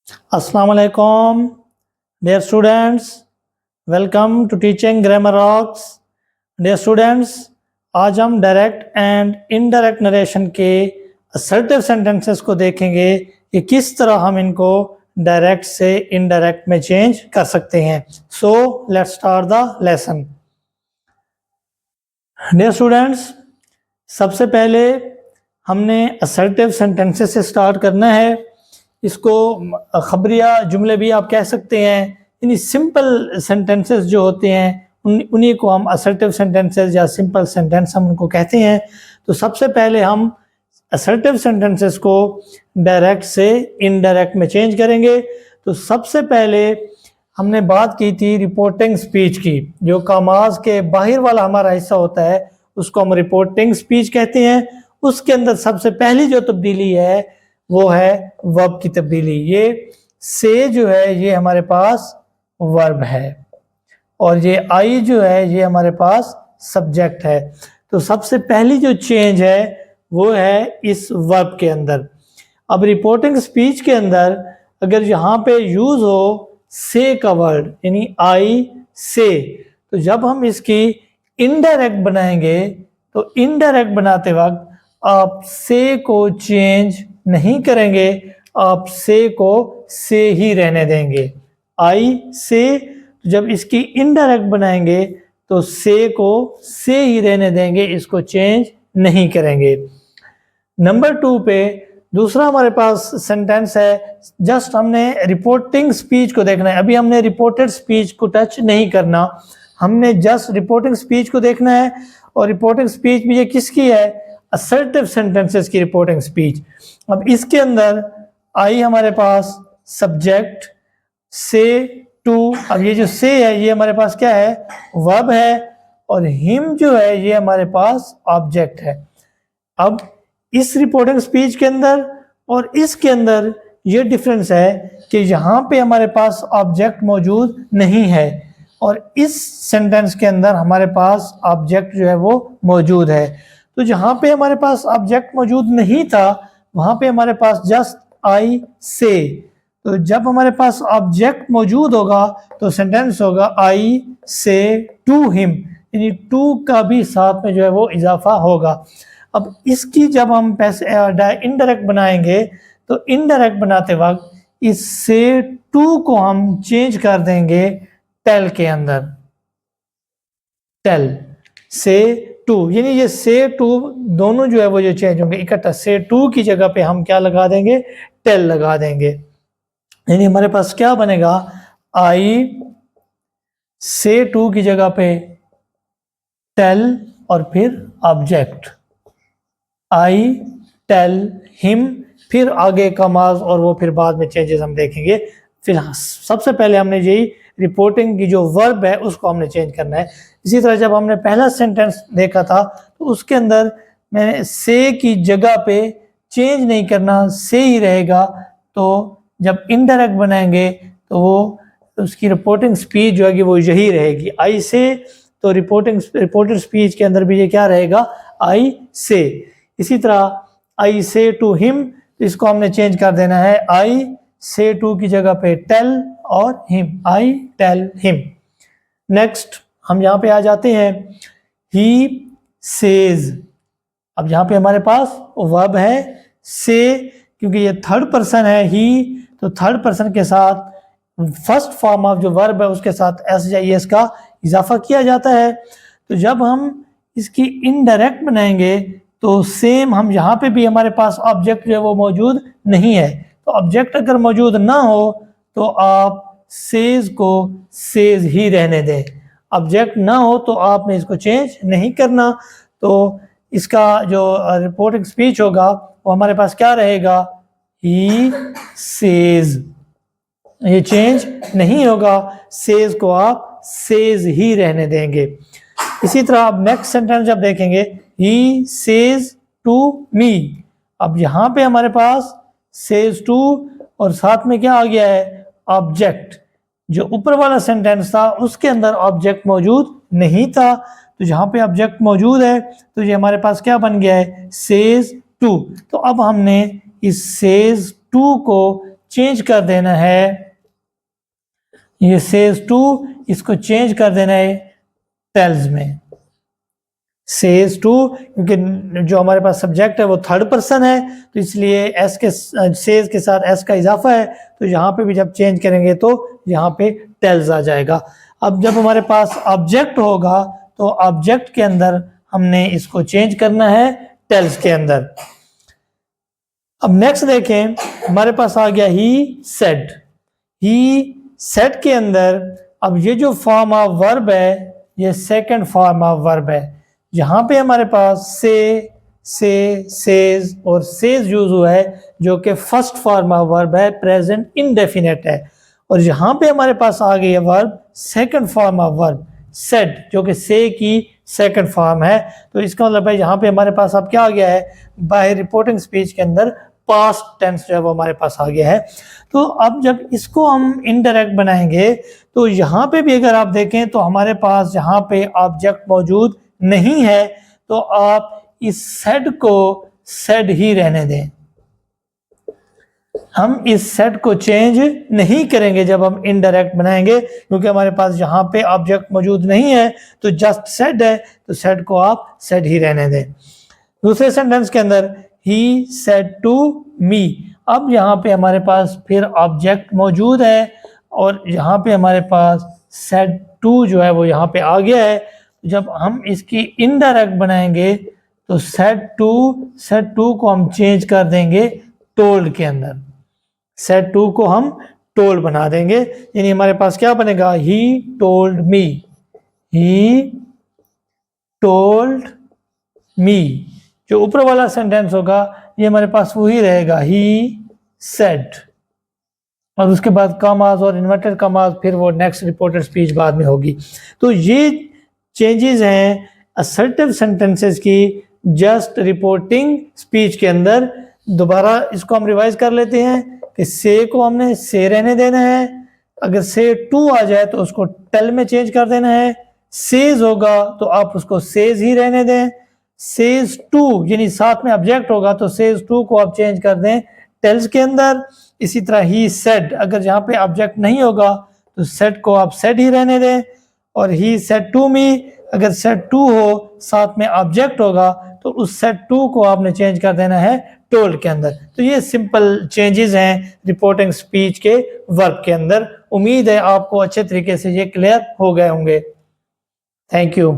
अस्सलाम वालेकुम dear students, welcome to teaching grammar rocks. Dear students, आज हम डायरेक्ट एंड इनडायरेक्ट नरेशन के असर्टिव सेंटेंसेस को देखेंगे कि किस तरह हम इनको डायरेक्ट से इनडायरेक्ट में चेंज कर सकते हैं। So let's start the lesson. Dear students, सबसे पहले हमने असर्टिव सेंटेंसेस से स्टार्ट करना है। इसको खबरिया जुमले भी आप कह सकते हैं। यानी सिंपल सेंटेंसेस जो होते हैं उन्हीं को हम असर्टिव सेंटेंसेस या सिंपल सेंटेंस हम उनको कहते हैं। तो सबसे पहले हम असर्टिव सेंटेंसेस को डायरेक्ट से इनडायरेक्ट में चेंज करेंगे। तो सबसे पहले हमने बात की थी रिपोर्टिंग स्पीच की। जो कामाज के बाहर वाला हमारा हिस्सा होता है उसको हम रिपोर्टिंग स्पीच कहते हैं। उसके अंदर सबसे पहली जो तब्दीली है वो है वर्ब की तब्दीली। ये से जो है ये हमारे पास वर्ब है और ये आई जो है ये हमारे पास सब्जेक्ट है। तो सबसे पहली जो चेंज है वो है इस वर्ब के अंदर। अब रिपोर्टिंग स्पीच के अंदर अगर यहाँ पे यूज हो से का वर्ड यानी आई से, तो जब हम इसकी इनडायरेक्ट बनाएंगे तो इनडायरेक्ट बनाते वक्त आप से को चेंज नहीं करेंगे, आप से को से ही रहने देंगे। आई से, जब इसकी इनडायरेक्ट बनाएंगे तो से को से ही रहने देंगे, इसको चेंज नहीं करेंगे। नंबर 2 पे दूसरा हमारे पास सेंटेंस है। जस्ट हमने रिपोर्टिंग स्पीच को देखना है। अभी हमने रिपोर्टेड स्पीच को टच नहीं करना, हमने जस्ट रिपोर्टिंग स्पीच को देखना है। और रिपोर्टिंग स्पीच भी ये किसकी है? असर्टिव सेंटेंसेस की रिपोर्टिंग स्पीच। अब इसके अंदर आई हमारे पास सब्जेक्ट, से टू। अब ये जो से है ये हमारे पास क्या है? वर्ब है और हिम जो है ये हमारे पास ऑब्जेक्ट है। अब इस रिपोर्टिंग स्पीच के अंदर और इसके अंदर ये डिफरेंस है कि यहाँ पे हमारे पास ऑब्जेक्ट मौजूद नहीं है और इस सेंटेंस के अंदर हमारे पास ऑब्जेक्ट जो है वो मौजूद है। तो जहाँ पे हमारे पास ऑब्जेक्ट मौजूद नहीं था वहाँ पे हमारे पास जस्ट आई से। तो जब हमारे पास ऑब्जेक्ट मौजूद होगा तो सेंटेंस होगा आई से टू हिम, यानी टू का भी साथ में जो है वो इजाफा होगा। अब इसकी जब हम पैसे इनडायरेक्ट बनाएंगे तो इनडायरेक्ट बनाते वक्त इस से टू को हम चेंज कर देंगे टेल के अंदर। टेल से टू, यानी ये से टू दोनों जो है वो जो चेंज होंगे इकट्ठा। से टू की जगह पे हम क्या लगा देंगे? टेल लगा देंगे। यानी हमारे पास क्या बनेगा? आई से टू की जगह पे टेल और फिर ऑब्जेक्ट आई टेल हिम, फिर आगे कमाज और वो फिर बाद में चेंजेस हम देखेंगे। फिर सबसे पहले हमने यही रिपोर्टिंग की जो वर्ब है उसको हमने चेंज करना है। इसी तरह जब हमने पहला सेंटेंस देखा था तो उसके अंदर मैंने से की जगह पे चेंज नहीं करना, से ही रहेगा। तो जब इनडायरेक्ट बनाएंगे तो वो उसकी रिपोर्टिंग स्पीच जो है वो यही रहेगी, आई से। तो रिपोर्टेड स्पीच के अंदर भी ये क्या रहेगा? आई से। इसी तरह आई से टू हिम, इसको हमने चेंज कर देना है आई से टू की जगह पे टेल और him, I tell him. Next हम यहाँ पे आ जाते हैं ही सेज। अब यहाँ पे हमारे पास वर्ब है से, क्योंकि ये थर्ड पर्सन है ही, तो थर्ड पर्सन के साथ फर्स्ट फॉर्म ऑफ जो वर्ब है उसके साथ एस या एस का इजाफा किया जाता है। तो जब हम इसकी इनडायरेक्ट बनाएंगे तो सेम हम यहाँ पे भी हमारे पास ऑब्जेक्ट जो है वो मौजूद नहीं है। तो ऑब्जेक्ट अगर मौजूद ना हो तो आप सेज को सेज ही रहने दें, ऑब्जेक्ट ना हो तो आपने इसको चेंज नहीं करना। तो इसका जो रिपोर्टिंग स्पीच होगा वो हमारे पास क्या रहेगा? ही सेज, ये चेंज नहीं होगा, सेज को आप सेज ही रहने देंगे। इसी तरह आप नेक्स्ट सेंटेंस जब देखेंगे ही सेज टू मी। अब यहाँ पे हमारे पास सेज टू और साथ में क्या आ गया है? ऑब्जेक्ट। जो ऊपर वाला सेंटेंस था उसके अंदर ऑब्जेक्ट मौजूद नहीं था, तो जहाँ पे ऑब्जेक्ट मौजूद है तो ये हमारे पास क्या बन गया है? Says to. तो अब हमने इस सेज टू को चेंज कर देना है, ये सेज टू, इसको चेंज कर देना है टेल्स में, सेज टू, क्योंकि जो हमारे पास सब्जेक्ट है वो थर्ड पर्सन है, तो इसलिए एस के सेज के साथ एस का इजाफा है, तो यहाँ पे भी जब चेंज करेंगे तो यहाँ पे टेल्स आ जाएगा। अब जब हमारे पास ऑब्जेक्ट होगा तो ऑब्जेक्ट के अंदर हमने इसको चेंज करना है टेल्स के अंदर। अब नेक्स्ट देखें, हमारे पास आ गया ही सेड। ही सेड के अंदर अब ये जो फॉर्म ऑफ वर्ब है ये सेकंड फॉर्म ऑफ वर्ब है। यहाँ पे हमारे पास से, सेज और सेज यूज हुआ है जो कि फर्स्ट फॉर्म ऑफ वर्ब है, प्रेजेंट इंडेफिनेट है। और यहाँ पे हमारे पास आ गई है verb second form of verb said, जो कि से की सेकंड फॉर्म है। तो इसका मतलब है यहाँ पे हमारे पास अब क्या आ गया है, बाय रिपोर्टिंग स्पीच के अंदर पास्ट टेंस जो है वो हमारे पास आ गया है। तो अब जब इसको हम इनडायरेक्ट बनाएंगे तो यहाँ पे भी अगर आप देखें तो हमारे पास यहाँ पे ऑब्जेक्ट मौजूद नहीं है, तो आप इस सेड को सेड ही रहने दें। हम इस सेट को चेंज नहीं करेंगे जब हम इनडायरेक्ट बनाएंगे, क्योंकि हमारे पास यहाँ पे ऑब्जेक्ट मौजूद नहीं है, तो जस्ट सेड है, तो सेड को आप सेड ही रहने दें। दूसरे सेंटेंस के अंदर ही सेड टू मी, अब यहाँ पे हमारे पास फिर ऑब्जेक्ट मौजूद है और यहाँ पे हमारे पास सेड टू जो है वो यहाँ पे आ गया है। जब हम इसकी इनडायरेक्ट बनाएंगे तो सेड टू को हम चेंज कर देंगे टोल्ड के अंदर, सेड टू को हम टोल्ड बना देंगे, यानी हमारे पास क्या बनेगा, he told me, he told me. जो ऊपर वाला सेंटेंस होगा ये हमारे पास वही रहेगा, ही सेड, और उसके बाद कॉमास और इन्वर्टेड कॉमास फिर वो नेक्स्ट रिपोर्टेड स्पीच बाद में होगी। तो ये चेंजेस हैं असर्टिव सेंटेंसेस की जस्ट रिपोर्टिंग स्पीच के अंदर। दोबारा इसको हम रिवाइज कर लेते हैं कि से को हमने से रहने देना है, अगर से टू आ जाए तो उसको टेल में चेंज कर देना है, सेज होगा तो आप उसको सेज ही रहने दें, सेज टू यानी साथ में ऑब्जेक्ट होगा तो सेज टू को आप चेंज कर दें टेल्स के अंदर। इसी तरह ही सेड, अगर यहाँ पे ऑब्जेक्ट नहीं होगा तो सेड को आप सेड ही रहने दें, और ही सेड टू मी, अगर सेड टू हो साथ में ऑब्जेक्ट होगा तो उस सेड टू को आपने चेंज कर देना है टोल्ड के अंदर। तो ये सिंपल चेंजेस हैं रिपोर्टिंग स्पीच के वर्ब के अंदर। उम्मीद है आपको अच्छे तरीके से ये क्लियर हो गए होंगे। Thank you.